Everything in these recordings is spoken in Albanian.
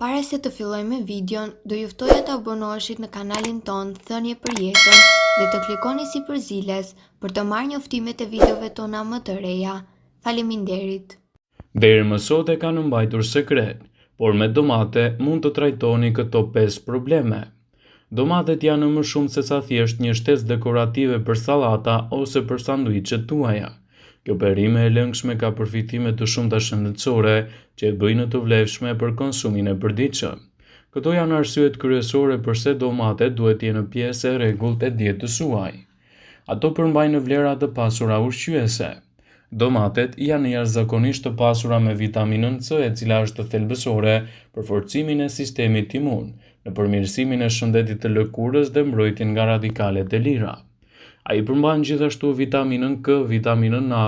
Para se të fillojmë me videon, do ju ftoja të abonoheshit në kanalin ton Thënie për Jetën dhe të klikoni sipërziles për të marrë njoftimet e videove tona më të reja. Faleminderit. Deri më sot e kanë mbajtur sekret, por me domate mund të trajtoni këto 5 probleme. Domatet janë më shumë se sa thjesht një shtesë dekorative për sallata ose për sanduiçet tuaja. Kjo perime e lëngshme ka përfitime të shumta shëndetësore që e bëjnë të vlefshme për konsumin e përditshëm. Këto janë arsyet kryesore pse domatet duhet të jenë pjesë e rregullt e dietës suaj. Ato përmbajnë vlera të pasura ushqyese. Domatet janë jashtëzakonisht të pasura me vitaminën C, e cila është thelbësore për forcimin e sistemit imun, në përmirësimin e shëndetit të lëkurës dhe mbrojtjen nga radikalet e lira. Ai përmban gjithashtu vitaminën K, vitaminën A,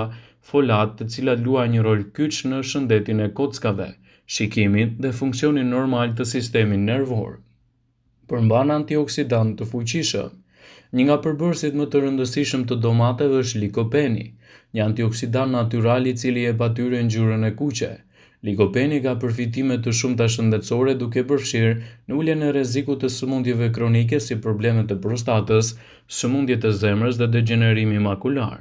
folat, të cilat luajnë një rol kyç në shëndetin e kockave, shikimin dhe funksionin normal të sistemit nervor. Përmban antioksidant të fuqishëm. Një nga përbërësit më të rëndësishëm të domateve është likopeni, një antioksidant natyral i cili jep atyre ngjyrën e kuqe. Likopeni ka përfitime të shumta shëndetësore, duke përfshirë në uljen e rrezikut të sëmundjeve kronike si problemet e prostatës, sëmundjet e zemrës dhe degenerimi makular.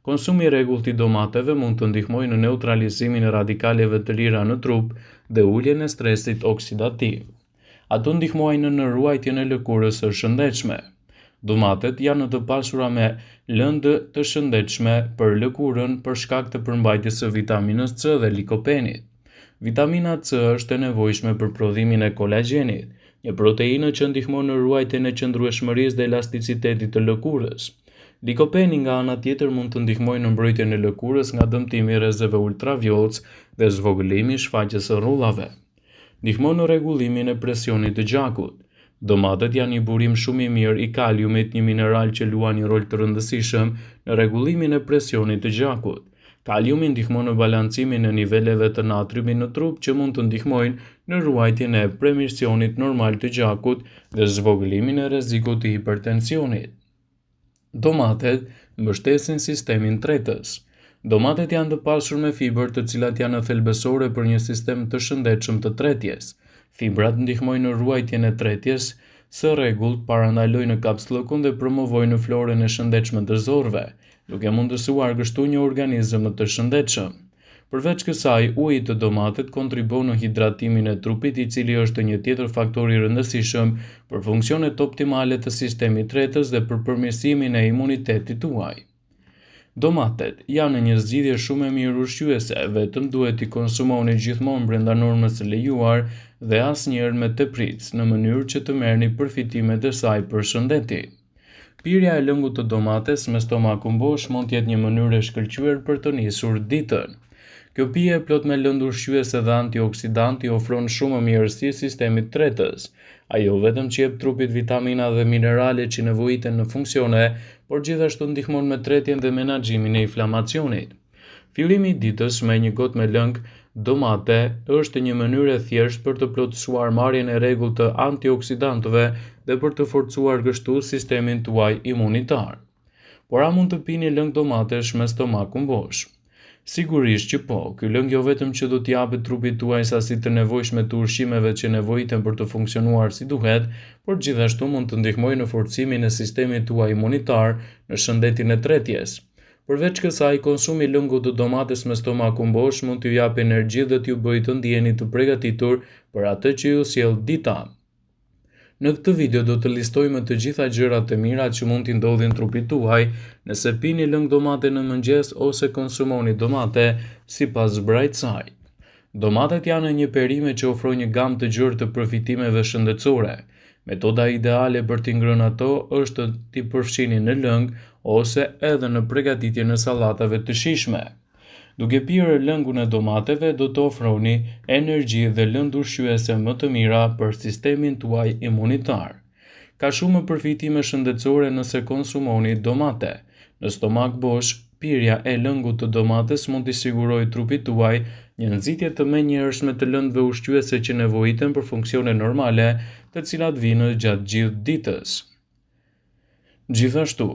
Konsumi i rregullt i domateve mund të ndihmojë në neutralizimin e radikaleve të lira në trup dhe uljen e stresit oksidativ. Ato ndihmojnë në ruajtjen e lëkurës së shëndetshme. Domatet janë të pasura me lëndë të shëndetshme për lëkurën për shkak të përmbajtjes së vitaminës C dhe likopenit. Vitamina C është e nevojshme për prodhimin e kolagjenit, një proteinë që ndihmon në ruajtjen e qëndrueshmërisë dhe elasticitetit të lëkurës. Likopeni nga ana tjetër mund të ndihmojë në mbrojtjen e lëkurës nga dëmtimi i rrezeve ultravjollc dhe zvogëlimi i shfaqjes së rrullave. Ndihmon në rregullimin e presionit të gjakut. Domatet janë një burim shumë i mirë i kaliumit, një mineral që luan një rol të rëndësishëm në rregullimin e presionit të gjakut. Kaliumi ndihmon në balancimin e niveleve të natriumit në trup, që mund të ndihmojnë në ruajtjen e premirësionit normal të gjakut dhe zvogëlimin e rrezikut të hipertensionit. Domatet mbështesin sistemin tretës. Domatet janë të pasur me fibër, të cilat janë thelbësore për një sistem të shëndetshëm të tretjes. Fibrat ndihmojnë në ruajtjen e tretjes së rregullt, parandalojnë kapsllëkun dhe promovojnë florën e shëndetshme të zorëve, duke mundësuar kështu një organizëm më të shëndetshëm. Përveç kësaj, uji të domatet kontribon në hidratimin e trupit, i cili është një tjetër faktor i rëndësishëm për funksionet optimale të sistemit tretës dhe për përmirësimin e imunitetit tuaj. Domatet janë një zgjidhje shumë e mirë ushqyese, vetëm duhet i konsumoni gjithmonë brenda normës së lejuar dhe asnjëherë me tepritës, në mënyrë që të merrni përfitimet e saj për shëndetin. Pirja e lëngut të domates me stomakun bosh mund të jetë një mënyrë e shkëlqyer për të nisur ditën. Kjo pije e plot me lëndë ushqyese dhe antioksidanti ofron shumë mirësi sistemit tretës. Ajo vetëm që jep trupit vitamina dhe minerale që nevojiten në funksione, por gjithashtu ndihmon me tretjen dhe menaxhimin e inflamacionit. Fillimi i ditës me një gotë me lëng domate është një mënyrë e thjeshtë për të plotësuar marrjen e rregullt të antioksidantëve dhe për të forcuar kështu sistemin tuaj imunitar. Por a mund të pini lëng domatesh me stomakun bosh? Sigurisht që po, ky lëng jo vetëm që do t'japet trupit tuaj sasi të nevojshme të ushqimeve që nevojiten për të funksionuar si duhet, por gjithashtu mund të ndihmojë në forcimin e sistemit tuaj imunitar, në shëndetin e tretjes. Përveç kësaj, konsumi i lëngut të domates me stomakun bosh mund t'ju japë energji dhe t'ju bëjë të ndiheni të përgatitur për atë që ju sjell dita. Në këtë video do të listojmë të gjitha gjërat e mira që mund t'i ndodhin trupit tuaj nëse pini lëng domate në mëngjes ose konsumoni domate sipas zbrajtësaj. Domatet janë një perime që ofron një gamë të gjerë të përfitimeve shëndetësore. Metoda ideale për t'i ngrënë ato është t'i përfshini në lëng ose edhe në përgatitjen e sallatave të shijshme. Duke pirë lëngun e domateve, do të ofroni energji dhe lëndë ushqyese më të mira për sistemin tuaj imunitar. Ka shumë përfitime shëndetësore nëse konsumoni domate. Në stomak bosh, pirja e lëngut të domates mund t'i sigurojë trupit tuaj një nxitje të menjëhershme të lëndëve ushqyese që nevojiten për funksione normale, të cilat vinë gjatë gjithë ditës. Gjithashtu,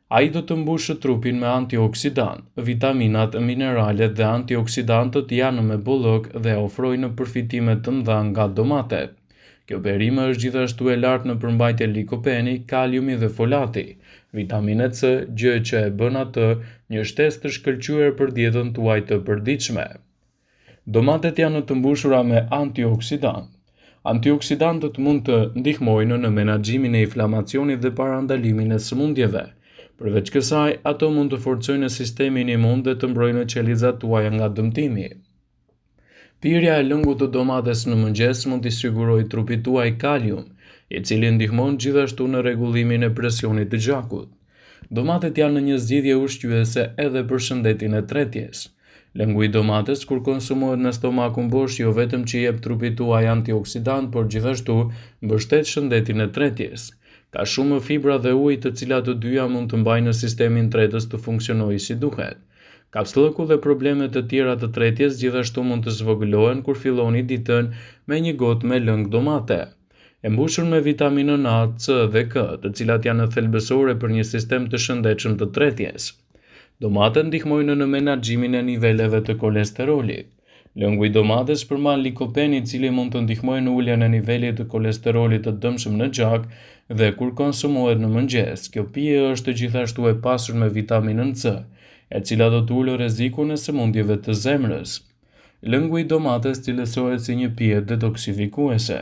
Ai do të mbushë trupin me antioksidant, vitaminat, mineralet dhe antioksidantët janë me bollok dhe ofrojnë përfitime të mëdha nga domatet. Kjo perime është gjithashtu e lartë në përmbajtje likopeni, kaliumi dhe folati, vitamine C, gjë që e bën atë një shtesë të shkëlqyer për dietën tuaj të përditshme. Domatet janë të mbushura me antioksidant. Antioksidantët mund të ndihmojnë në menaxhimin e inflamacionit dhe parandalimin e sëmundjeve. Përveç kësaj, ato mund të forcojnë sistemin imun dhe të mbrojnë qelizat tuaja nga dëmtimi. Pirja e lëngut të domates në mëngjes mund t'i sigurojë trupit tuaj kalium, i cili ndihmon gjithashtu në rregullimin e presionit të gjakut. Domatet janë një zgjidhje ushqyese edhe për shëndetin e tretjes. Lëngu i domates kur konsumohet në stomakun bosh jo vetëm që jep trupit tuaj antioksidant, por gjithashtu mbështet shëndetin e tretjes. Ka shumë fibra dhe ujë të cilat të dyja mund të mbajnë sistemin tretës të funksionojë si duhet. Kapsllëku dhe problemet të tjera të tretjes gjithashtu mund të zvogëlohen kur filloni ditën me një gotë me lëng domate. E mbushur me vitaminën A, C dhe K, të cilat janë thelbësore për një sistem të shëndetshëm të tretjes. Domatet ndihmojnë në menaxhimin e niveleve të kolesterolit. Lëngu i domates përmban likopen, i cili mund të ndihmojë në uljen e nivelit të kolesterolit të dëmshëm në gjak dhe kur konsumohet në mëngjes. Kjo pije është gjithashtu e pasur me vitaminën C, e cila do të ulë rrezikun e sëmundjeve të zemrës. Lëngu i domates cilësohet si një pije detoksifikuese.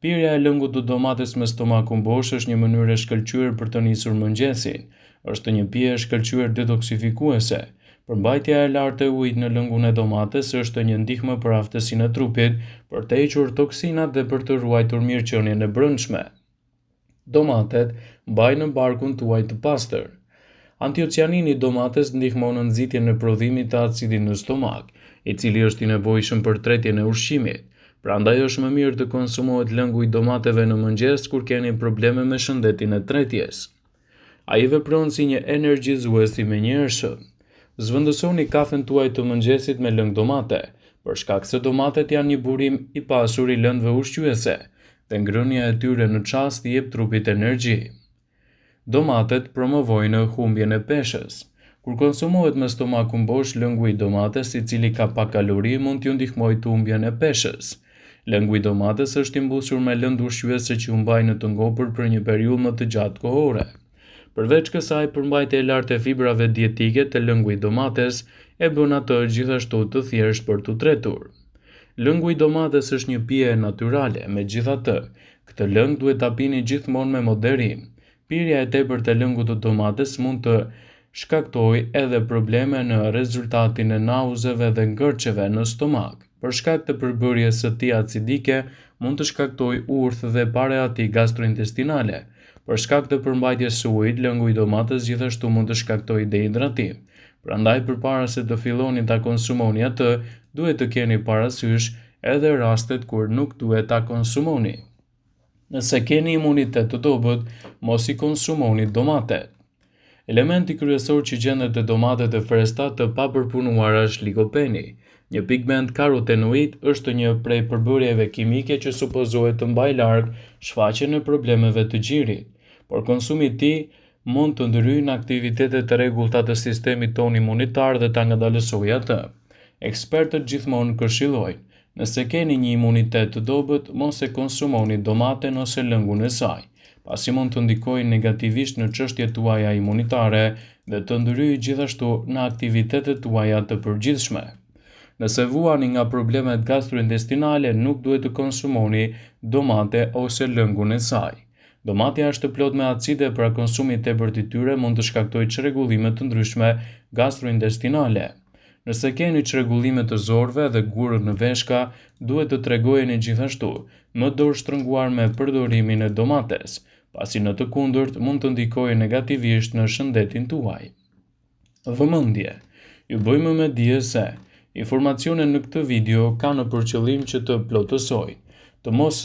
Pirja e lëngut të domates me stomakun bosh është një mënyrë e shkëlqyer për të nisur mëngjesin. Është një pije e shkëlqyer detoksifikuese. Përmbajtja e lartë e ujit në lëngun e domates është një ndihmë për aftësinë e trupit për të hequr toksinat dhe për të ruajtur mirëqenien e brendshme. Domatet mbajnë barkun tuaj të pastër. Antiocianini i domates ndihmon në nxitjen e prodhimit të acidit në stomak, i cili është i nevojshëm për tretjen e ushqimit. Prandaj është më mirë të konsumohet lëngu i domateve në mëngjes kur keni probleme me shëndetin e tretjes. Ai vepron si një energjizues i menjëhershëm. Zvendësoni kafen tuaj të mëngjesit me lëng domate, për shkak se domatet janë një burim i pasur i lëndëve ushqyese, dhe ngrënia e tyre në çast i jep trupit energji. Domatet promovojnë humbjen e peshës. Kur konsumohet me stomakun bosh, lëngu i domates, i cili ka pak kalori, mund t'ju ndihmojë të humbjen e peshës. Lëngu i domates është i mbushur me lëndë ushqyese që u mbajnë të ngopur për një periudhë më të gjatë kohore. Përveç kësaj, përmbajtja e lartë e fibrave dietike të lëngu i domates e bën atë gjithashtu të thjeshtë për t'u tretur. Lëngu i domates është një pije natyrale, megjithatë, këtë lëng duhet ta pini gjithmonë me moderim. Pirja e tepërt e lëngut të domates mund të shkaktojë edhe probleme në rezultatin e nauzeve dhe ngërçeve në stomak. Për shkak të përbërjes së tij acidike, mund të shkaktojë urthë dhe pareati gastrointestinale. Për shkak të përmbajtjes së ujit, lëngu i domates gjithashtu mund të shkaktojë dehidratim. Prandaj, përpara se të filloni ta konsumoni atë, duhet të keni parasysh edhe rastet kur nuk duhet ta konsumoni. Nëse keni imunitet të dobët, mos i konsumoni domatet. Elementi kryesor që gjendet te domatet e freskëta të papërpunuara është likopeni. Një pigment karotenoid është një prej përbërjeve kimike që supozohet të mbajë larg shfaqjen e problemeve të gjirit, por konsumi i tij mund të ndryjë në aktivitetet e rregullta të sistemit ton imunitar dhe ta ngadalësojë atë. Ekspertët gjithmonë këshillojnë: nëse keni një imunitet të dobët, mos e konsumoni domaten ose lëngun e saj, pasi mund të ndikojë negativisht në çështjet tuaja imunitare dhe të ndryjë gjithashtu në aktivitetet tuaja të përgjithshme. Nëse vuani nga problemet gastrointestinale, nuk duhet të konsumoni domate ose lëngun e saj. Domatja është plot me acide, pra konsumi i tepërt i tyre mund të shkaktojë çrregullime të ndryshme gastrointestinale. Nëse keni çrregullime të zorëve dhe gurën në veshka, duhet të tregojeni gjithashtu më dorë shtrënguar me përdorimin e domates, pasi në të kundërt mund të ndikojë negativisht në shëndetin tuaj. Vëmendje. Ju bëjmë me dije se informacionet në këtë video kanë për qëllim që të plotësojnë, të mos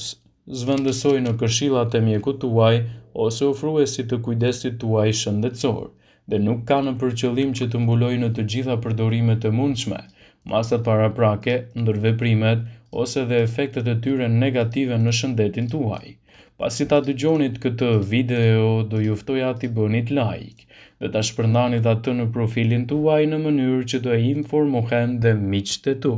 zvendësojnë në këshillat e mjekut tuaj ose ofruesit të kujdesit tuaj shëndetësor, dhe nuk kanë për qëllim që të mbulojnë në të gjitha përdorimet e mundshme, masat paraprake, ndërveprimet ose dhe efektet e tyre negative në shëndetin tuaj. Pasi ta dëgjonit këtë video, do ju ftoja t'i bënit like dhe ta shpërndanit atë në profilin tuaj në mënyrë që të informohen dhe miqtë e tu.